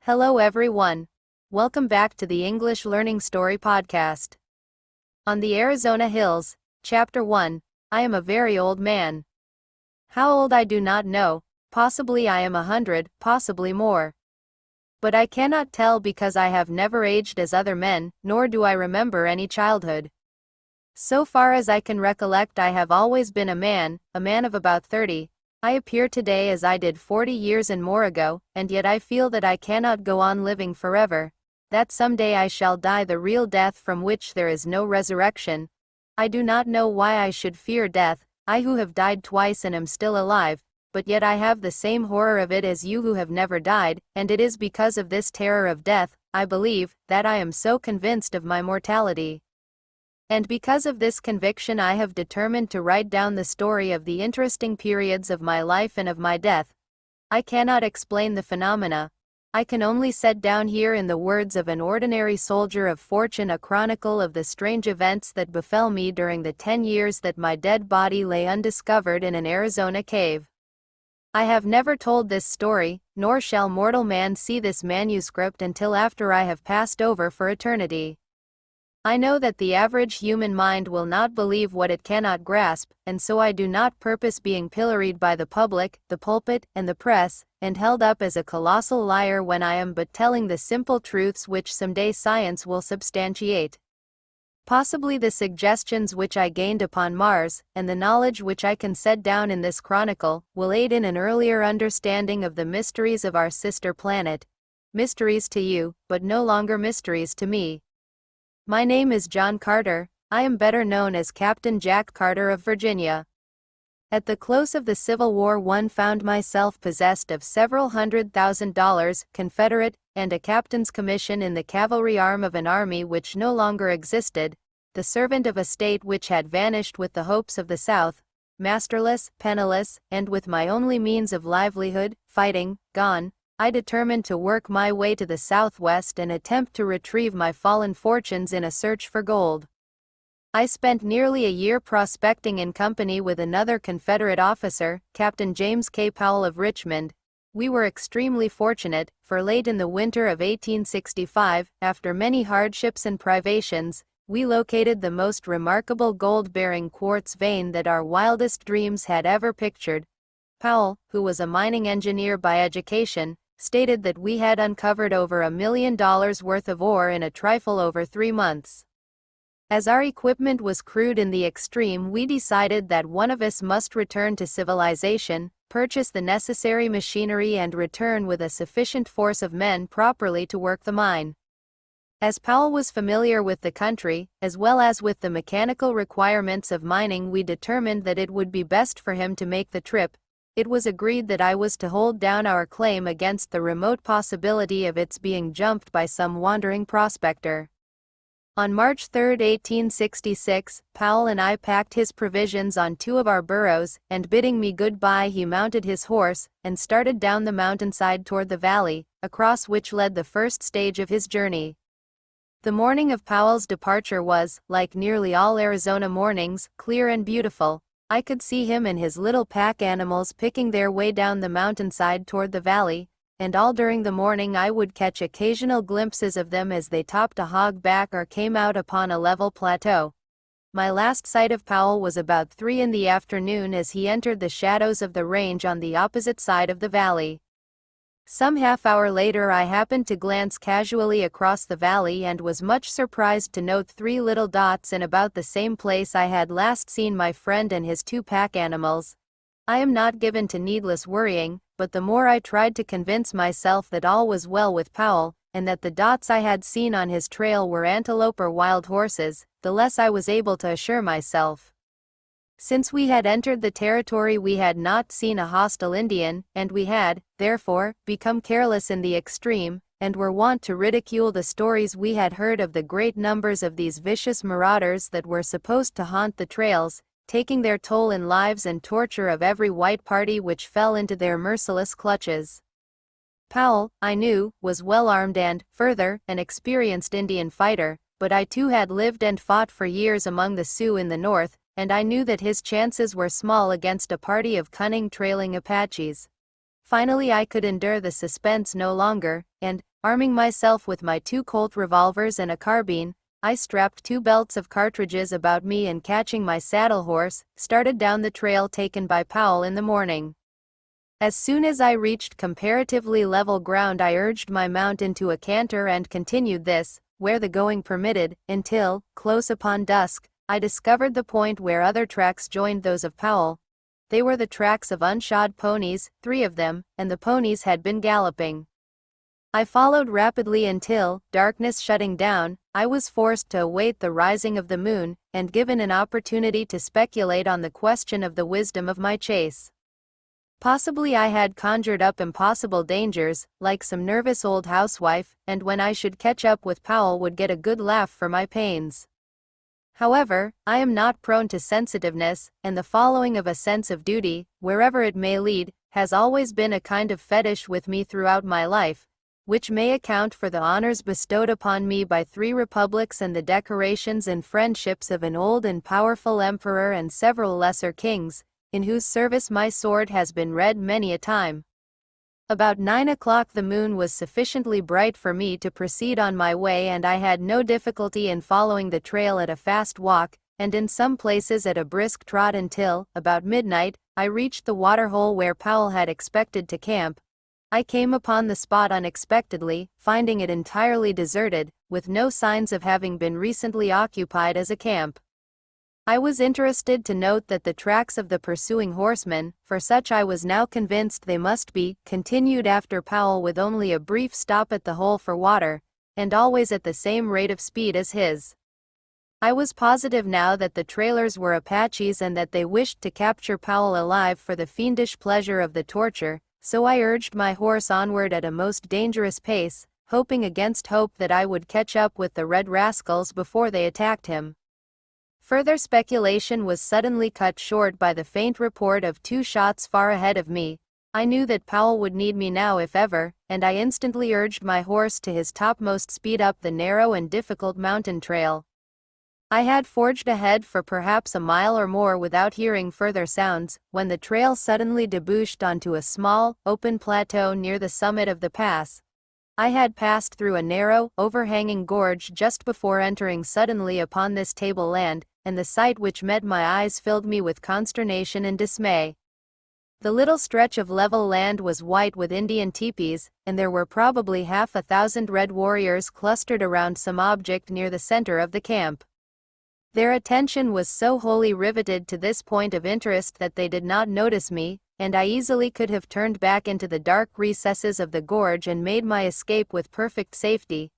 Hello everyone. Welcome back to the English Learning Story podcast. On the Arizona Hills, Chapter 1, I am a very old man. How old I do not know, possibly I am 100, possibly more. But I cannot tell because I have never aged as other men, nor do I remember any childhood. So far as I can recollect, I have always been a man of about 30. I appear today as I did 40 years and more ago, and yet I feel that I cannot go on living forever, that someday I shall die the real death from which there is no resurrection. I do not know why I should fear death, I who have died twice and am still alive, but yet I have the same horror of it as you who have never died, and it is because of this terror of death, I believe, that I am so convinced of my mortality. And because of this conviction I have determined to write down the story of the interesting periods of my life and of my death. I cannot explain the phenomena. I can only set down here in the words of an ordinary soldier of fortune a chronicle of the strange events that befell me during the 10 years that my dead body lay undiscovered in an Arizona cave. I have never told this story, nor shall mortal man see this manuscript until after I have passed over for eternity. I know that the average human mind will not believe what it cannot grasp, and so I do not purpose being pilloried by the public, the pulpit, and the press, and held up as a colossal liar when I am but telling the simple truths which someday science will substantiate. Possibly the suggestions which I gained upon Mars, and the knowledge which I can set down in this chronicle, will aid in an earlier understanding of the mysteries of our sister planet. Mysteries to you, but no longer mysteries to me. My name is John Carter. I am better known as Captain Jack Carter of Virginia. At the close of the Civil War I found myself possessed of several $100,000 Confederate, and a captain's commission in the cavalry arm of an army which no longer existed, the servant of a state which had vanished with the hopes of the South, masterless, penniless, and with my only means of livelihood, fighting, gone. I determined to work my way to the southwest and attempt to retrieve my fallen fortunes in a search for gold. I spent nearly a year prospecting in company with another Confederate officer, Captain James K. Powell of Richmond. We were extremely fortunate, for late in the winter of 1865, after many hardships and privations, we located the most remarkable gold-bearing quartz vein that our wildest dreams had ever pictured. Powell, who was a mining engineer by education, stated that we had uncovered over $1 million worth of ore in a trifle over 3 months. As our equipment was crude in the extreme, we decided that one of us must return to civilization, purchase the necessary machinery and return with a sufficient force of men properly to work the mine. As Powell was familiar with the country, as well as with the mechanical requirements of mining, we determined that it would be best for him to make the trip. It was agreed that I was to hold down our claim against the remote possibility of its being jumped by some wandering prospector. On March 3, 1866, Powell and I packed his provisions on 2 of our burros, and bidding me goodbye he mounted his horse, and started down the mountainside toward the valley, across which led the first stage of his journey. The morning of Powell's departure was, like nearly all Arizona mornings, clear and beautiful. I could see him and his little pack animals picking their way down the mountainside toward the valley, and all during the morning I would catch occasional glimpses of them as they topped a hog back or came out upon a level plateau. My last sight of Powell was about 3 in the afternoon as he entered the shadows of the range on the opposite side of the valley. Some half-hour later I happened to glance casually across the valley and was much surprised to note 3 little dots in about the same place I had last seen my friend and his 2 pack animals. I am not given to needless worrying, but the more I tried to convince myself that all was well with Powell, and that the dots I had seen on his trail were antelope or wild horses, the less I was able to assure myself. Since we had entered the territory we had not seen a hostile Indian, and we had, therefore, become careless in the extreme, and were wont to ridicule the stories we had heard of the great numbers of these vicious marauders that were supposed to haunt the trails, taking their toll in lives and torture of every white party which fell into their merciless clutches. Powell, I knew, was well armed and, further, an experienced Indian fighter, but I too had lived and fought for years among the Sioux in the north, and I knew that his chances were small against a party of cunning trailing Apaches. Finally I could endure the suspense no longer, and, Arming myself with my 2 Colt revolvers and a carbine, I strapped 2 belts of cartridges about me and catching my saddle horse, started down the trail taken by Powell in the morning. As soon as I reached comparatively level ground I urged my mount into a canter and continued this, where the going permitted, until, close upon dusk, I discovered the point where other tracks joined those of Powell. They were the tracks of unshod ponies, 3 of them, and the ponies had been galloping. I followed rapidly until, darkness shutting down, I was forced to await the rising of the moon, and given an opportunity to speculate on the question of the wisdom of my chase. Possibly I had conjured up impossible dangers, like some nervous old housewife, and when I should catch up with Powell would get a good laugh for my pains. However, I am not prone to sensitiveness, and the following of a sense of duty, wherever it may lead, has always been a kind of fetish with me throughout my life, which may account for the honors bestowed upon me by 3 republics and the decorations and friendships of an old and powerful emperor and several lesser kings, in whose service my sword has been read many a time. About 9 o'clock the moon was sufficiently bright for me to proceed on my way and I had no difficulty in following the trail at a fast walk, and in some places at a brisk trot until, about midnight, I reached the waterhole where Powell had expected to camp. I came upon the spot unexpectedly, finding it entirely deserted, with no signs of having been recently occupied as a camp. I was interested to note that the tracks of the pursuing horsemen, for such I was now convinced they must be, continued after Powell with only a brief stop at the hole for water, and always at the same rate of speed as his. I was positive now that the trailers were Apaches and that they wished to capture Powell alive for the fiendish pleasure of the torture, so I urged my horse onward at a most dangerous pace, hoping against hope that I would catch up with the red rascals before they attacked him. Further speculation was suddenly cut short by the faint report of 2 shots far ahead of me. I knew that Powell would need me now if ever, and I instantly urged my horse to his topmost speed up the narrow and difficult mountain trail. I had forged ahead for perhaps a mile or more without hearing further sounds, when the trail suddenly debouched onto a small, open plateau near the summit of the pass. I had passed through a narrow, overhanging gorge just before entering suddenly upon this tableland, and the sight which met my eyes filled me with consternation and dismay. The little stretch of level land was white with Indian teepees, and there were probably 1,000 red warriors clustered around some object near the center of the camp. Their attention was so wholly riveted to this point of interest that they did not notice me, and I easily could have turned back into the dark recesses of the gorge and made my escape with perfect safety.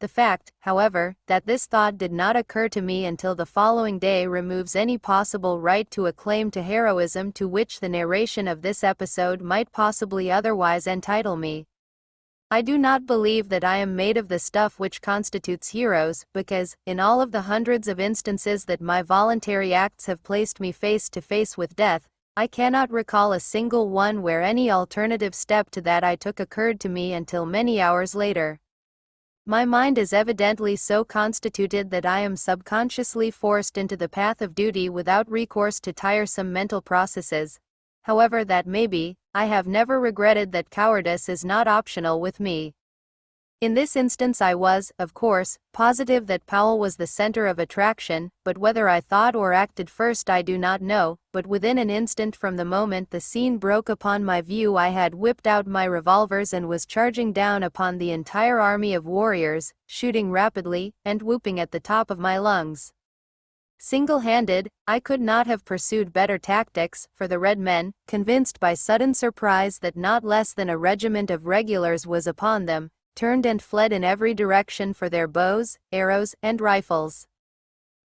The fact, however, that this thought did not occur to me until the following day removes any possible right to a claim to heroism to which the narration of this episode might possibly otherwise entitle me. I do not believe that I am made of the stuff which constitutes heroes, because, in all of the hundreds of instances that my voluntary acts have placed me face to face with death, I cannot recall a single one where any alternative step to that I took occurred to me until many hours later. My mind is evidently so constituted that I am subconsciously forced into the path of duty without recourse to tiresome mental processes. However that may be, I have never regretted that cowardice is not optional with me. In this instance I was, of course, positive that Powell was the center of attraction, but whether I thought or acted first I do not know, but within an instant from the moment the scene broke upon my view I had whipped out my revolvers and was charging down upon the entire army of warriors, shooting rapidly, and whooping at the top of my lungs. Single-handed, I could not have pursued better tactics, for the red men, convinced by sudden surprise that not less than a regiment of regulars was upon them, turned and fled in every direction for their bows, arrows, and rifles.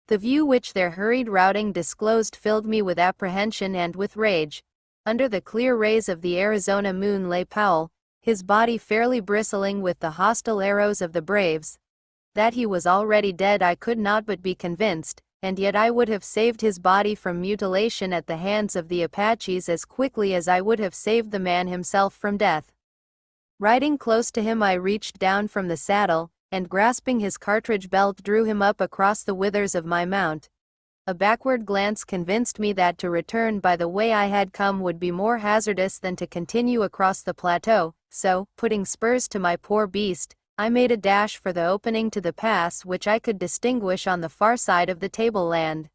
The view which their hurried routing disclosed filled me with apprehension and with rage. Under the clear rays of the Arizona moon lay Powell, his body fairly bristling with the hostile arrows of the braves. That he was already dead I could not but be convinced, and yet I would have saved his body from mutilation at the hands of the Apaches as quickly as I would have saved the man himself from death. Riding close to him I reached down from the saddle, and grasping his cartridge belt drew him up across the withers of my mount. A backward glance convinced me that to return by the way I had come would be more hazardous than to continue across the plateau, so, putting spurs to my poor beast, I made a dash for the opening to the pass which I could distinguish on the far side of the tableland.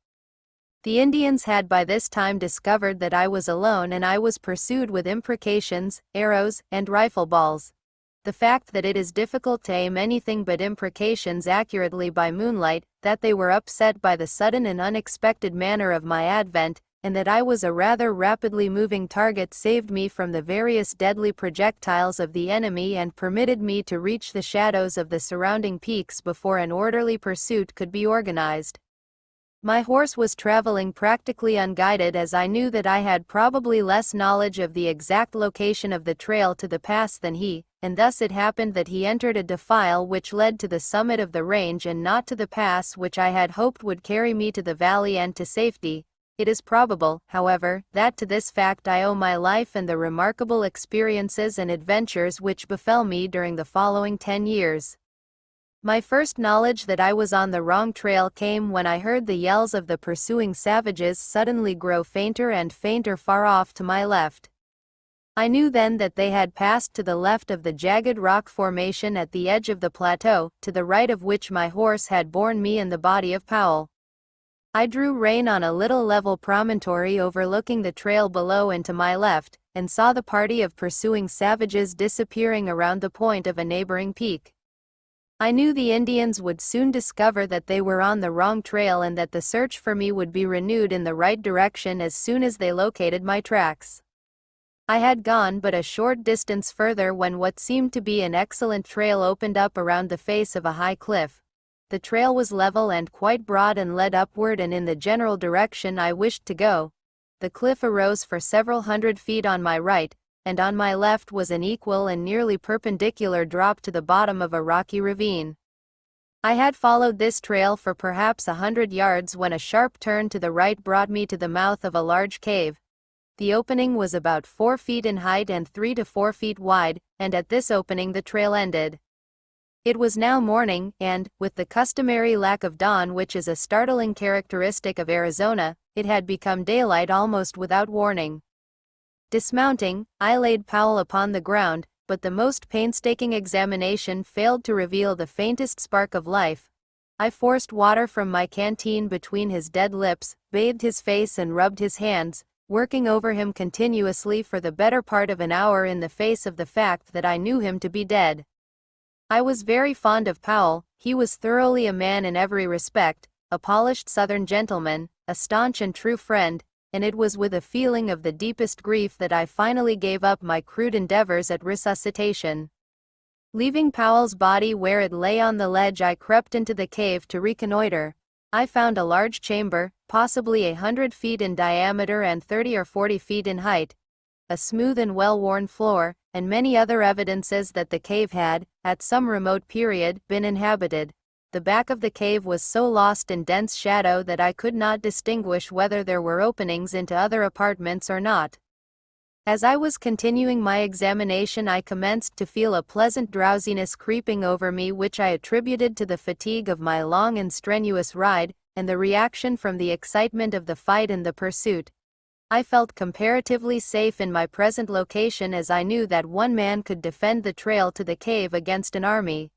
The Indians had by this time discovered that I was alone and I was pursued with imprecations, arrows, and rifle balls. The fact that it is difficult to aim anything but imprecations accurately by moonlight, that they were upset by the sudden and unexpected manner of my advent, and that I was a rather rapidly moving target saved me from the various deadly projectiles of the enemy and permitted me to reach the shadows of the surrounding peaks before an orderly pursuit could be organized. My horse was traveling practically unguided as I knew that I had probably less knowledge of the exact location of the trail to the pass than he, and thus it happened that he entered a defile which led to the summit of the range and not to the pass which I had hoped would carry me to the valley and to safety. It is probable, however, that to this fact I owe my life and the remarkable experiences and adventures which befell me during the following 10 years. My first knowledge that I was on the wrong trail came when I heard the yells of the pursuing savages suddenly grow fainter and fainter far off to my left. I knew then that they had passed to the left of the jagged rock formation at the edge of the plateau, to the right of which my horse had borne me and the body of Powell. I drew rein on a little level promontory overlooking the trail below and to my left, and saw the party of pursuing savages disappearing around the point of a neighboring peak. I knew the Indians would soon discover that they were on the wrong trail and that the search for me would be renewed in the right direction as soon as they located my tracks. I had gone but a short distance further when what seemed to be an excellent trail opened up around the face of a high cliff. The trail was level and quite broad and led upward and in the general direction I wished to go. The cliff arose for several hundred feet on my right, and on my left was an equal and nearly perpendicular drop to the bottom of a rocky ravine. I had followed this trail for perhaps 100 yards when a sharp turn to the right brought me to the mouth of a large cave. The opening was about 4 feet in height and 3 to 4 feet wide, and at this opening the trail ended. It was now morning, and, with the customary lack of dawn which is a startling characteristic of Arizona, it had become daylight almost without warning. Dismounting, I laid Powell upon the ground, but the most painstaking examination failed to reveal the faintest spark of life. I forced water from my canteen between his dead lips, bathed his face and rubbed his hands, working over him continuously for the better part of an hour in the face of the fact that I knew him to be dead. I was very fond of Powell. He was thoroughly a man in every respect, a polished Southern gentleman, a staunch and true friend, and it was with a feeling of the deepest grief that I finally gave up my crude endeavors at resuscitation. Leaving Powell's body where it lay on the ledge, I crept into the cave to reconnoiter. I found a large chamber, possibly 100 feet in diameter and 30 or 40 feet in height, a smooth and well-worn floor, and many other evidences that the cave had, at some remote period, been inhabited. The back of the cave was so lost in dense shadow that I could not distinguish whether there were openings into other apartments or not. As I was continuing my examination, I commenced to feel a pleasant drowsiness creeping over me which I attributed to the fatigue of my long and strenuous ride, and the reaction from the excitement of the fight and the pursuit. I felt comparatively safe in my present location as I knew that one man could defend the trail to the cave against an army.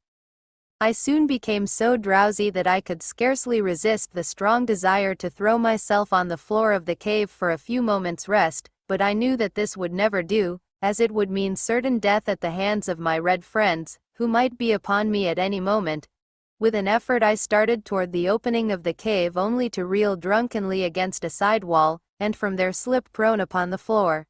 I soon became so drowsy that I could scarcely resist the strong desire to throw myself on the floor of the cave for a few moments' rest, but I knew that this would never do, as it would mean certain death at the hands of my red friends, who might be upon me at any moment. With an effort I started toward the opening of the cave only to reel drunkenly against a side wall, and from there slip prone upon the floor.